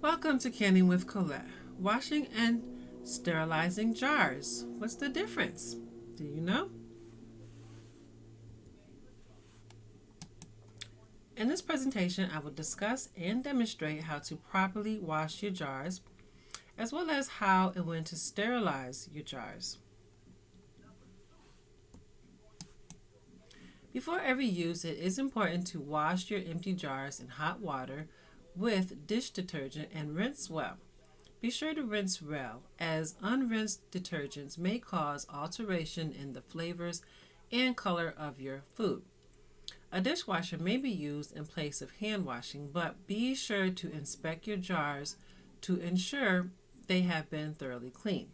Welcome to Canning with Colette. Washing and sterilizing jars. What's the difference? Do you know? In this presentation, I will discuss and demonstrate how to properly wash your jars, as well as how and when to sterilize your jars. Before every use, it is important to wash your empty jars in hot water with dish detergent and rinse well. Be sure to rinse well, as unrinsed detergents may cause alteration in the flavors and color of your food. A dishwasher may be used in place of hand washing, but be sure to inspect your jars to ensure they have been thoroughly cleaned.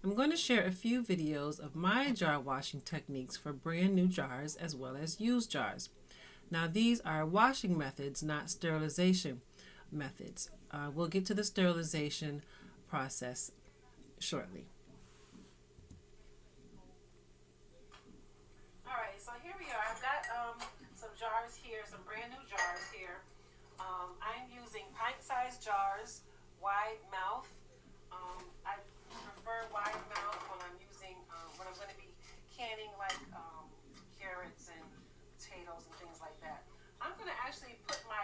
I'm going to share a few videos of my jar washing techniques for brand new jars as well as used jars. Now, these are washing methods, not sterilization methods. We'll get to the sterilization process shortly. All right, so here we are. I've got some jars here, some brand new jars here. I'm using pint-sized jars, wide mouth. I prefer wide mouth when I'm using when I'm going to be canning like carrots and potatoes and things like that. I'm going to actually put my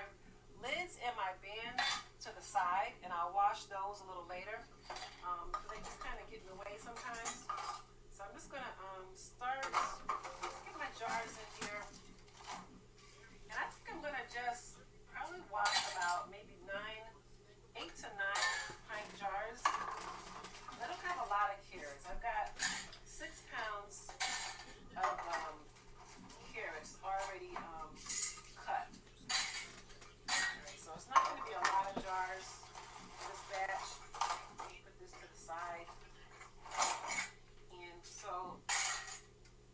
lids and my bands to the side, and I'll wash those a little later because they just kind of get in the way sometimes. So I'm just going to let's get my jars in here, and I think I'm going to just probably wash about maybe 8 to 9 pint jars. I don't have a lot of carrots. I've got 6 pounds of carrots already cut. Alright, so it's not going to be a lot of jars in this batch. Let me put this to the side. And so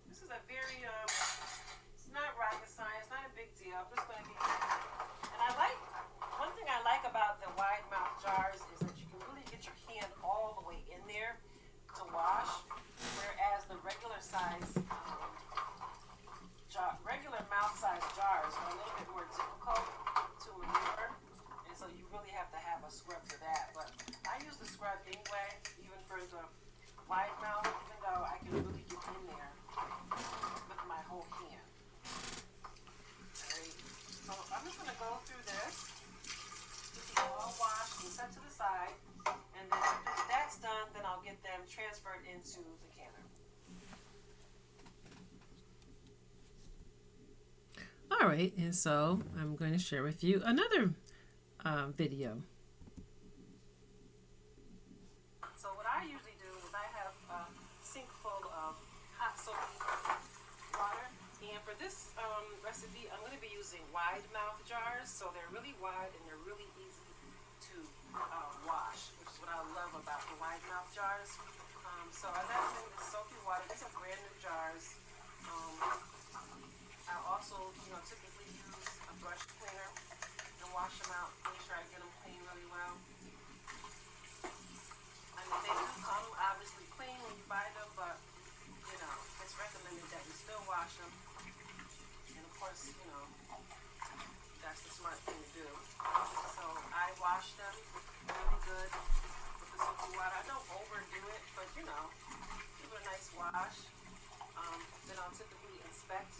this is a very, it's not rocket science, not a big deal. I'm just going to get, and one thing I like about the wide mouth jars is that you can really get your hand all the way in there to wash, whereas the regular mouth size jars are a little bit more difficult to maneuver, and so you really have to have a scrub for that. But I use the scrub anyway, even for the wide mouth, even though I can really get in there with my whole hand. Alright, so I'm just going to go through this. This is all washed and set to the side, and then after that's done, then I'll get them transferred into the canner. All right, and so I'm going to share with you another video. So what I usually do is I have a sink full of hot soapy water, and for this recipe, I'm going to be using wide mouth jars, so they're really wide and they're really easy to wash, which is what I love about the wide mouth jars. So I got in the soapy water. These are brand new jars. I also, typically use a brush cleaner and wash them out, make sure I get them clean really well. I mean, they do come obviously clean when you buy them, but, it's recommended that you still wash them. And of course, that's the smart thing to do. So I wash them really good with the soapy water. I don't overdo it, but, give it a nice wash. Then I'll typically inspect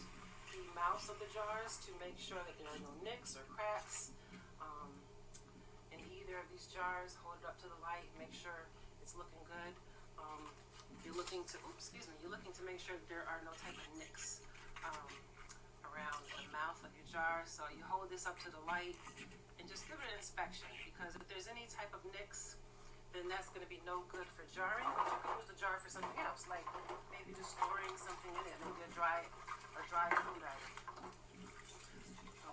the mouths of the jars to make sure that there are no nicks or cracks in either of these jars. Hold it up to the light, make sure it's looking good. You're looking to make sure that there are no type of nicks around the mouth of your jar. So you hold this up to the light and just give it an inspection, because if there's any type of nicks, then that's going to be no good for jarring. But you can use the jar for something else, like maybe just storing something in it, maybe a dry food item.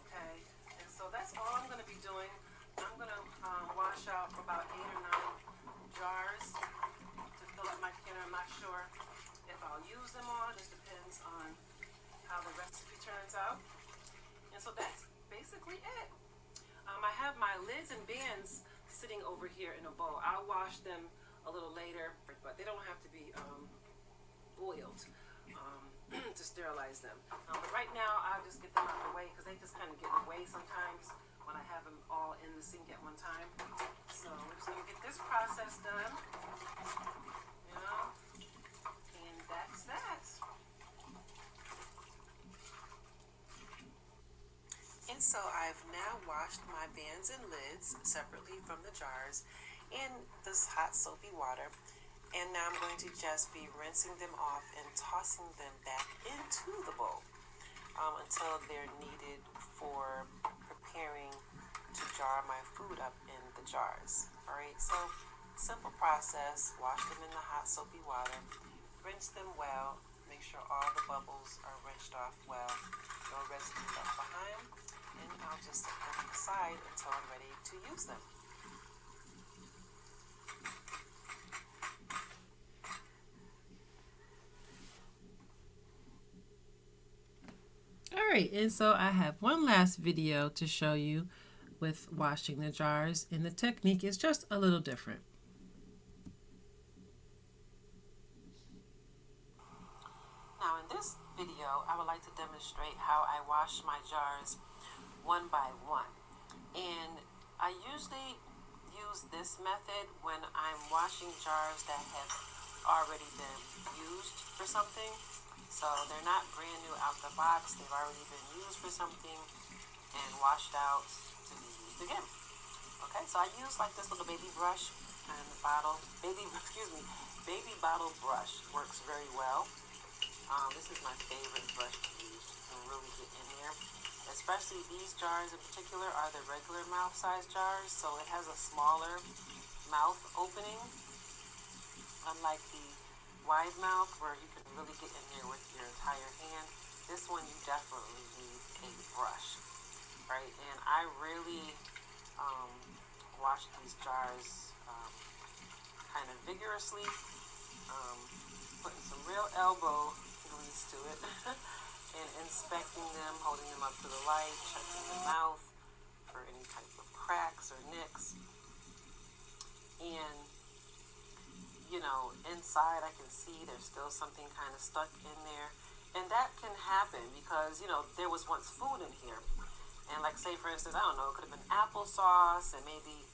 Okay, and so that's all I'm going to be doing. I'm going to wash out about 8 or 9 jars to fill up my canner. I'm not sure if I'll use them all. It just depends on how the recipe turns out. And so that's basically it. I have my lids and bands sitting over here in a bowl. I'll wash them a little later, but they don't have to be boiled to sterilize them. But right now, I'll just get them out of the way because they just kind of get in the way sometimes when I have them all in the sink at one time. process done. You know, and that's that. And so I've now washed my bands and lids separately from the jars in this hot soapy water. And now I'm going to just be rinsing them off and tossing them back into the bowl until they're needed for preparing to jar my food up in the jars. All right, so simple process. Wash them in the hot soapy water, rinse them well, make sure all the bubbles are rinsed off well, no residue left behind, and I'll just set them aside until I'm ready to use them. All right, and so I have one last video to show you with washing the jars, and the technique is just a little different. Now in this video, I would like to demonstrate how I wash my jars one by one. And I usually use this method when I'm washing jars that have already been used for something. So they're not brand new out the box. They've already been used for something and washed out to be used again. Okay, so I use like this little baby brush and the bottle, baby bottle brush works very well. This is my favorite brush to use to really get in here. Especially these jars in particular are the regular mouth size jars, so it has a smaller mouth opening, unlike the wide mouth where you can really get in there with your entire hand. This one you definitely need a brush, right? And I really wash these jars kind of vigorously, putting some real elbow grease to it and inspecting them, holding them up to the light, checking the mouth for any type of cracks or nicks. And you know, inside I can see there's still something kind of stuck in there. And that can happen because, you know, there was once food in here. And like say, for instance, I don't know, it could have been applesauce and maybe,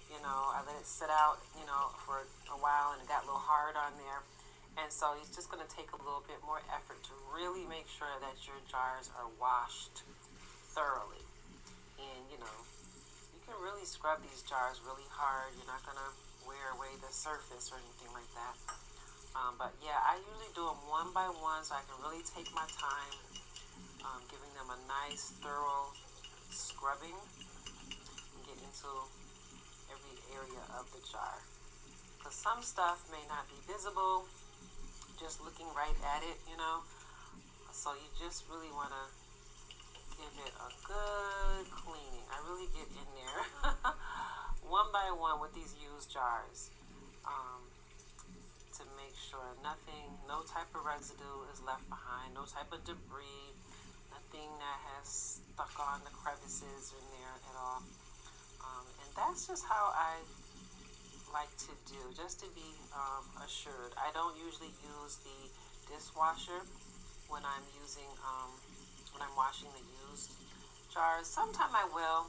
you know, I let it sit out, you know, for a while and it got a little hard on there. And so it's just going to take a little bit more effort to really make sure that your jars are washed thoroughly. And, you know, you can really scrub these jars really hard. You're not going to wear away the surface or anything like that. But yeah, I usually do them one by one so I can really take my time, giving them a nice thorough scrubbing and get into every area of the jar. Because some stuff may not be visible just looking right at it, you know. So you just really want to give it a good cleaning. I really get in there one by one with these used jars to make sure no type of residue is left behind, no type of debris, nothing that has stuck on the crevices in there at all. And that's just how I like to do, just to be assured. I don't usually use the dishwasher when I'm washing the used jars. Sometimes I will.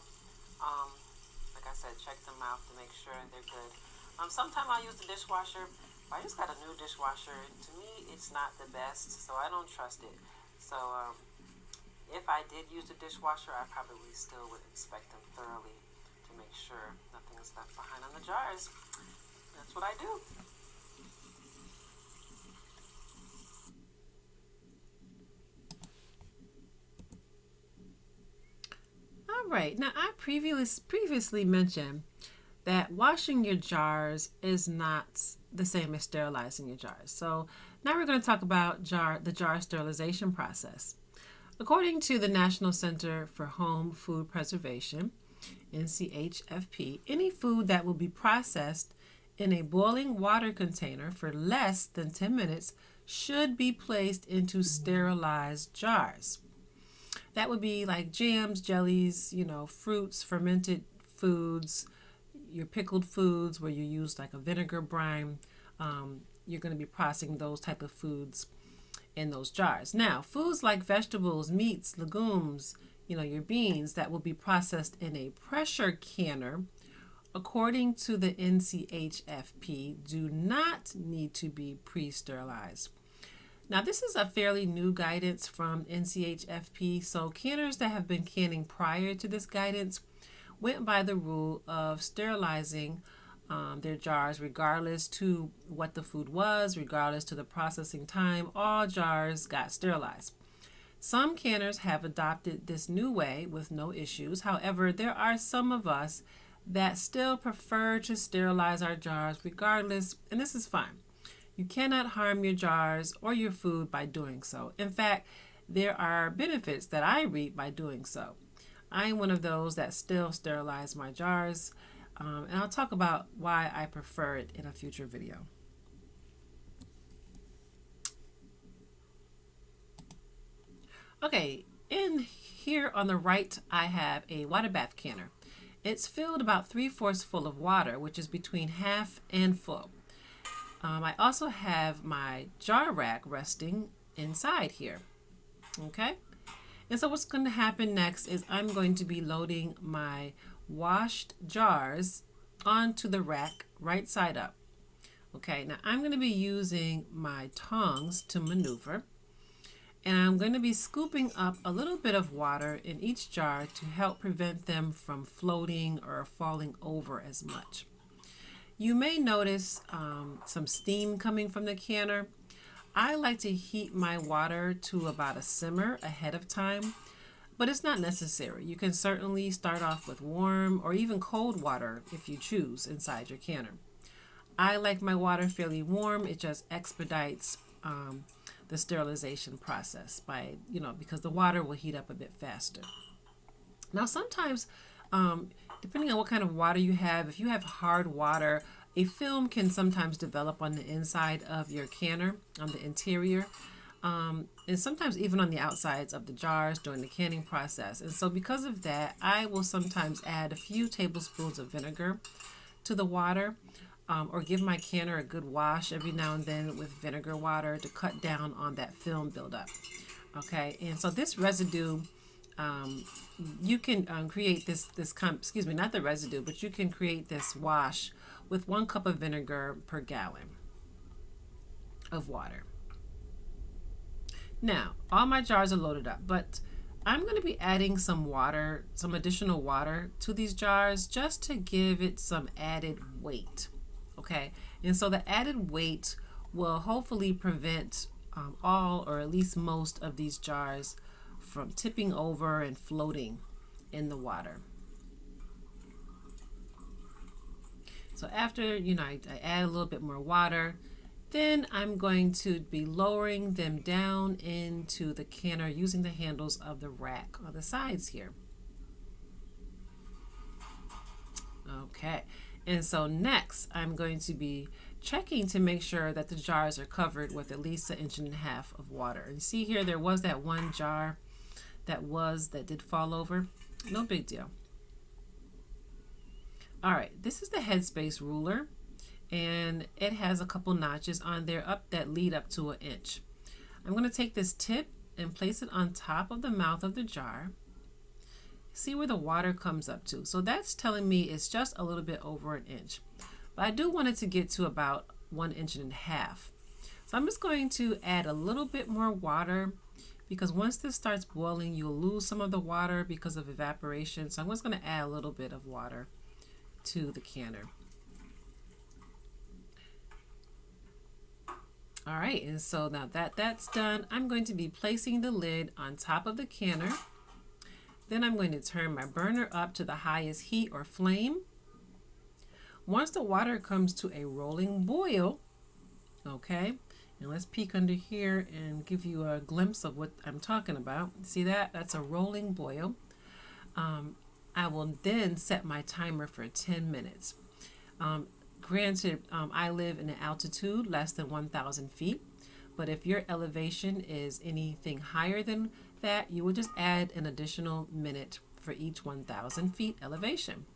Like I said, check them out to make sure they're good. Sometimes I'll use the dishwasher. I just got a new dishwasher. To me, it's not the best, so I don't trust it. So if I did use the dishwasher, I probably still would inspect them thoroughly to make sure nothing is left behind on the jars. That's what I do. All right. Now, I previously mentioned that washing your jars is not the same as sterilizing your jars. So now we're going to talk about the jar sterilization process. According to the National Center for Home Food Preservation, NCHFP, any food that will be processed in a boiling water container for less than 10 minutes should be placed into sterilized jars. That would be like jams, jellies, you know, fruits, fermented foods, your pickled foods where you use like a vinegar brine. You're going to be processing those type of foods in those jars. Now, foods like vegetables, meats, legumes, you know, your beans that will be processed in a pressure canner according to the NCHFP, do not need to be pre-sterilized. Now, this is a fairly new guidance from NCHFP, so canners that have been canning prior to this guidance went by the rule of sterilizing their jars regardless to what the food was, regardless to the processing time. All jars got sterilized. Some canners have adopted this new way with no issues. However, there are some of us that still prefer to sterilize our jars regardless, and this is fine. You cannot harm your jars or your food by doing so. In fact, there are benefits that I reap by doing so. I am one of those that still sterilize my jars, and I'll talk about why I prefer it in a future video. Okay, in here on the right, I have a water bath canner. It's filled about 3/4 full of water, which is between half and full. I also have my jar rack resting inside here. Okay, and so what's going to happen next is I'm going to be loading my washed jars onto the rack right side up. Okay, now I'm going to be using my tongs to maneuver, and I'm going to be scooping up a little bit of water in each jar to help prevent them from floating or falling over as much. You may notice some steam coming from the canner. I like to heat my water to about a simmer ahead of time, but it's not necessary. You can certainly start off with warm or even cold water if you choose inside your canner. I like my water fairly warm. It just expedites the sterilization process because the water will heat up a bit faster. Now, sometimes, depending on what kind of water you have, if you have hard water, a film can sometimes develop on the inside of your canner, on the interior, and sometimes even on the outsides of the jars during the canning process. And so because of that, I will sometimes add a few tablespoons of vinegar to the water, or give my canner a good wash every now and then with vinegar water to cut down on that film buildup. Okay, and so this residue, you can create not the residue, but you can create this wash with 1 cup of vinegar per gallon of water. Now, all my jars are loaded up, but I'm going to be adding some additional water to these jars just to give it some added weight. Okay, and so the added weight will hopefully prevent all or at least most of these jars from tipping over and floating in the water. So after, I add a little bit more water, then I'm going to be lowering them down into the canner using the handles of the rack on the sides here. Okay, and so next I'm going to be checking to make sure that the jars are covered with at least 1.5 inches of water. And see here, there was that one jar that did fall over. No big deal. All right, this is the headspace ruler, and it has a couple notches on there that lead up to 1 inch. I'm going to take this tip and place it on top of the mouth of the jar. See where the water comes up to. So that's telling me it's just a little bit over 1 inch. But I do want it to get to about 1.5 inches. So I'm just going to add a little bit more water, because once this starts boiling, you'll lose some of the water because of evaporation. So I'm just going to add a little bit of water to the canner. All right, and so now that that's done, I'm going to be placing the lid on top of the canner. Then I'm going to turn my burner up to the highest heat or flame. Once the water comes to a rolling boil, okay, and let's peek under here and give you a glimpse of what I'm talking about. See that? That's a rolling boil. I will then set my timer for 10 minutes. Granted, I live in an altitude less than 1,000 feet, but if your elevation is anything higher than that, you will just add an additional minute for each 1,000 feet elevation.